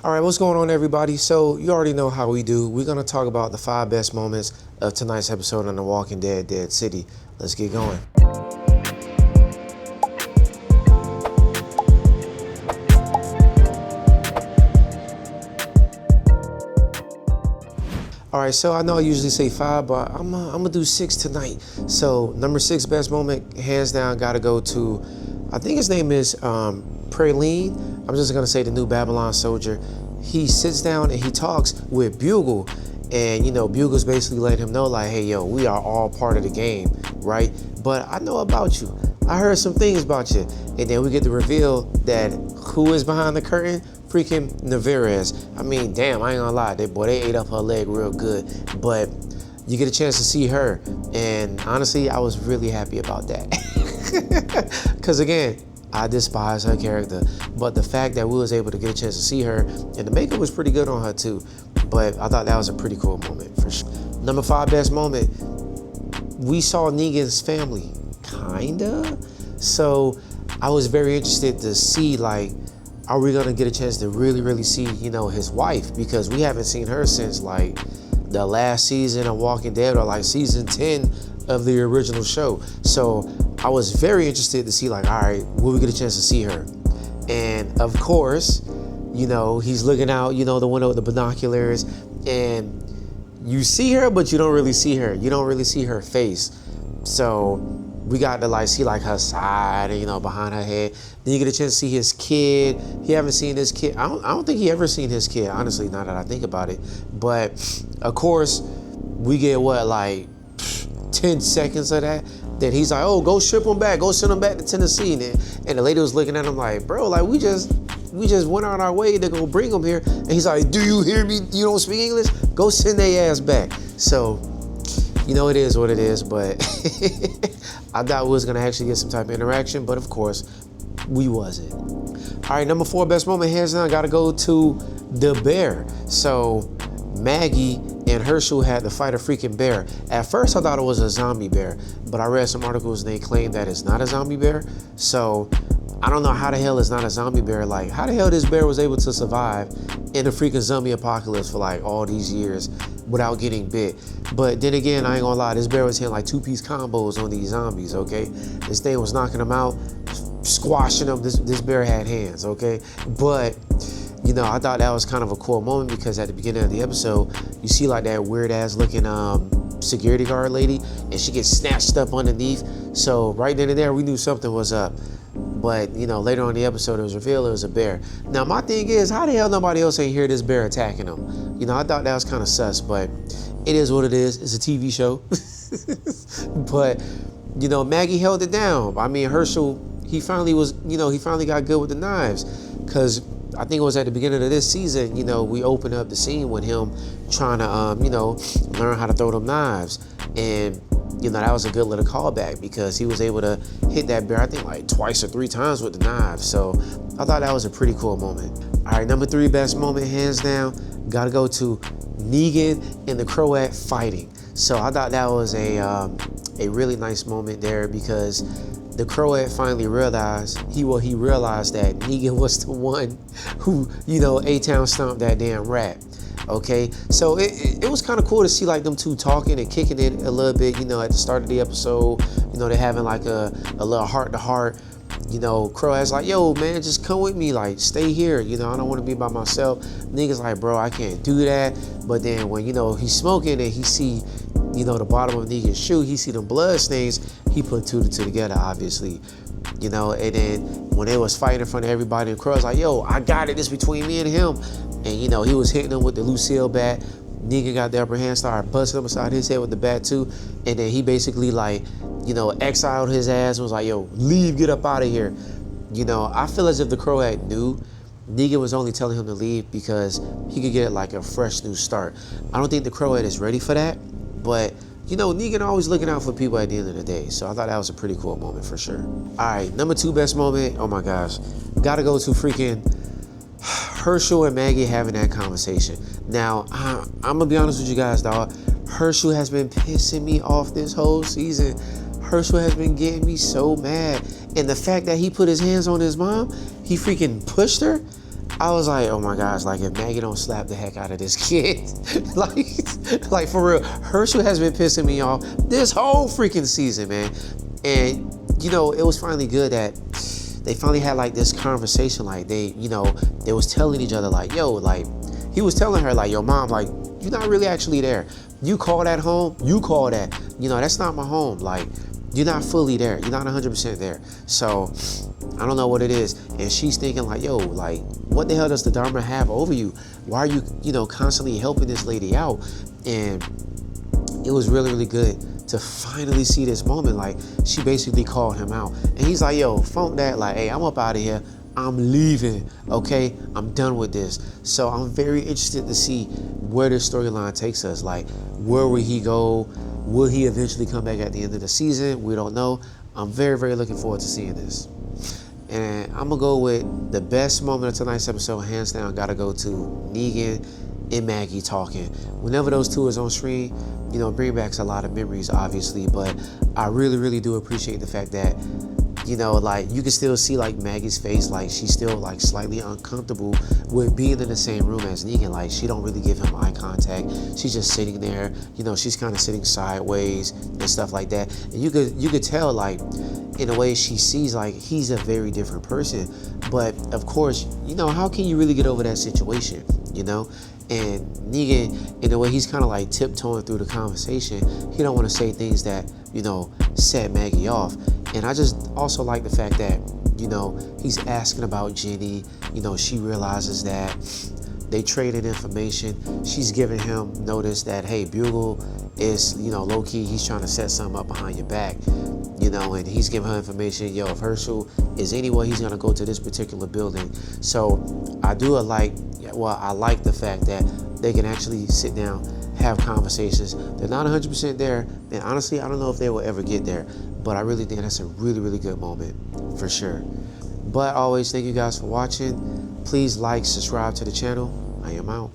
All right, what's going on, everybody? So you already know how we do. We're going to talk about the 5 best moments of tonight's episode on The Walking Dead, Dead City. Let's get going. All right, so I know I usually say 5, but I'm gonna do 6 tonight. So number 6 best moment, hands down, gotta go to, I think his name is Praline. I'm just gonna say the new Babylon soldier. He sits down and he talks with Bugle, and Bugle's basically letting him know like, hey yo, we are all part of the game, right? But I know about you. I heard some things about you, and then we get to reveal that who is behind the curtain. Freaking Navarez. I mean, damn, I ain't gonna lie. They ate up her leg real good. But you get a chance to see her. And honestly, I was really happy about that. Because again, I despise her character. But the fact that we was able to get a chance to see her, and the makeup was pretty good on her too. But I thought that was a pretty cool moment for sure. Number 5 best moment, we saw Negan's family. Kinda. So I was very interested to see, like, are we gonna get a chance to really see, his wife? Because we haven't seen her since like the last season of Walking Dead, or like season 10 of the original show. So I was very interested to see, like, all right, will we get a chance to see her? And of course, he's looking out, the window with the binoculars, and you see her, but you don't really see her. You don't really see her face. So we got to see her side, and behind her head. Then you get a chance to see his kid. He haven't seen his kid. I don't think he ever seen his kid, honestly, now that I think about it. But of course, we get 10 seconds of that. Then he's like, oh, go ship him back. Go send him back to Tennessee. And the lady was looking at him like, bro, like we just went on our way to go bring him here. And he's like, do you hear me? You don't speak English? Go send their ass back. So, it is what it is, but I thought we was gonna actually get some type of interaction, but of course, we wasn't. All right, number 4 best moment, hands down, gotta go to the bear. So Maggie and Herschel had to fight a freaking bear. At first, I thought it was a zombie bear, but I read some articles and they claim that it's not a zombie bear. So I don't know how the hell it's not a zombie bear. Like, how the hell this bear was able to survive in a freaking zombie apocalypse for like all these years without getting bit? But then again, I ain't gonna lie, this bear was hitting like 2-piece combos on these zombies, okay? This thing was knocking them out, squashing them. This bear had hands, okay? But I thought that was kind of a cool moment, because at the beginning of the episode, you see like that weird ass looking security guard lady, and she gets snatched up underneath. So right then and there, we knew something was up. But later on in the episode, it was revealed it was a bear. Now my thing is, how the hell nobody else ain't hear this bear attacking them? I thought that was kind of sus, but it is what it is. It's a TV show. But Maggie held it down. I mean, Herschel, he finally got good with the knives, because I think it was at the beginning of this season, we opened up the scene with him trying to, learn how to throw them knives. And, that was a good little callback, because he was able to hit that bear, I think like twice or 3 times with the knives. So I thought that was a pretty cool moment. All right, number 3 best moment, hands down, gotta go to Negan and the Croat fighting. So I thought that was a really nice moment there, because the Croat finally realized, he realized that Negan was the one who, A-Town stomped that damn rat. Okay, so it was kind of cool to see like them two talking and kicking it a little bit, at the start of the episode. They're having like a little heart to heart. Croat's like, yo, man, just come with me, like stay here. I don't want to be by myself. Niggas like, bro, I can't do that. But then when, he's smoking and he see, the bottom of Negan's shoe, he see them blood stains, he put 2 and 2 together, obviously. And then when they was fighting in front of everybody, and Crow's like, yo, I got it, this between me and him. And he was hitting him with the Lucille bat. Negan got the upper hand, started busting him beside his head with the bat too. And then he basically exiled his ass and was like, yo, leave, get up out of here. I feel as if the Croat knew Negan was only telling him to leave because he could get like a fresh new start. I don't think the Croat is ready for that, but Negan always looking out for people at the end of the day. So I thought that was a pretty cool moment for sure. All right, number 2 best moment. Oh my gosh. Gotta go to freaking Herschel and Maggie having that conversation. Now, I'm gonna be honest with you guys, dog. Herschel has been pissing me off this whole season. Herschel has been getting me so mad. And the fact that he put his hands on his mom, he freaking pushed her. I was like, oh my gosh, like if Maggie don't slap the heck out of this kid, like for real, Herschel has been pissing me off this whole freaking season, man. And you know, it was finally good that they finally had like this conversation, like they was telling each other like, yo, like he was telling her like, yo, mom, like you're not really actually there. You call that home, you call that, that's not my home. Like you're not fully there. You're not 100% there. So I don't know what it is. And she's thinking like, yo, like what the hell does the Dharma have over you? Why are you, constantly helping this lady out? And it was really, really good to finally see this moment. Like she basically called him out and he's like, yo, funk that. Like, hey, I'm up out of here. I'm leaving, okay? I'm done with this. So I'm very interested to see where this storyline takes us. Like, where will he go? Will he eventually come back at the end of the season? We don't know. I'm very, very looking forward to seeing this. And I'm gonna go with the best moment of tonight's episode, hands down, gotta go to Negan and Maggie talking. Whenever those two is on screen, bring back a lot of memories, obviously, but I really, really do appreciate the fact that like you can still see like Maggie's face, like she's still like slightly uncomfortable with being in the same room as Negan. Like she don't really give him eye contact. She's just sitting there, she's kind of sitting sideways and stuff like that. And you could tell like in a way she sees like he's a very different person. But of course, how can you really get over that situation, And Negan, in a way, he's kind of like tiptoeing through the conversation. He don't want to say things that, set Maggie off. And I just also like the fact that, he's asking about Jenny. She realizes that they traded information. She's giving him notice that, hey, Bugle is, low-key, he's trying to set something up behind your back. And he's giving her information, yo, if Herschel is anywhere, he's gonna go to this particular building. So I like the fact that they can actually sit down, have conversations. They're not 100% there, and honestly, I don't know if they will ever get there, but I really think that's a really, really good moment, for sure. But always, thank you guys for watching. Please like, subscribe to the channel. I am out.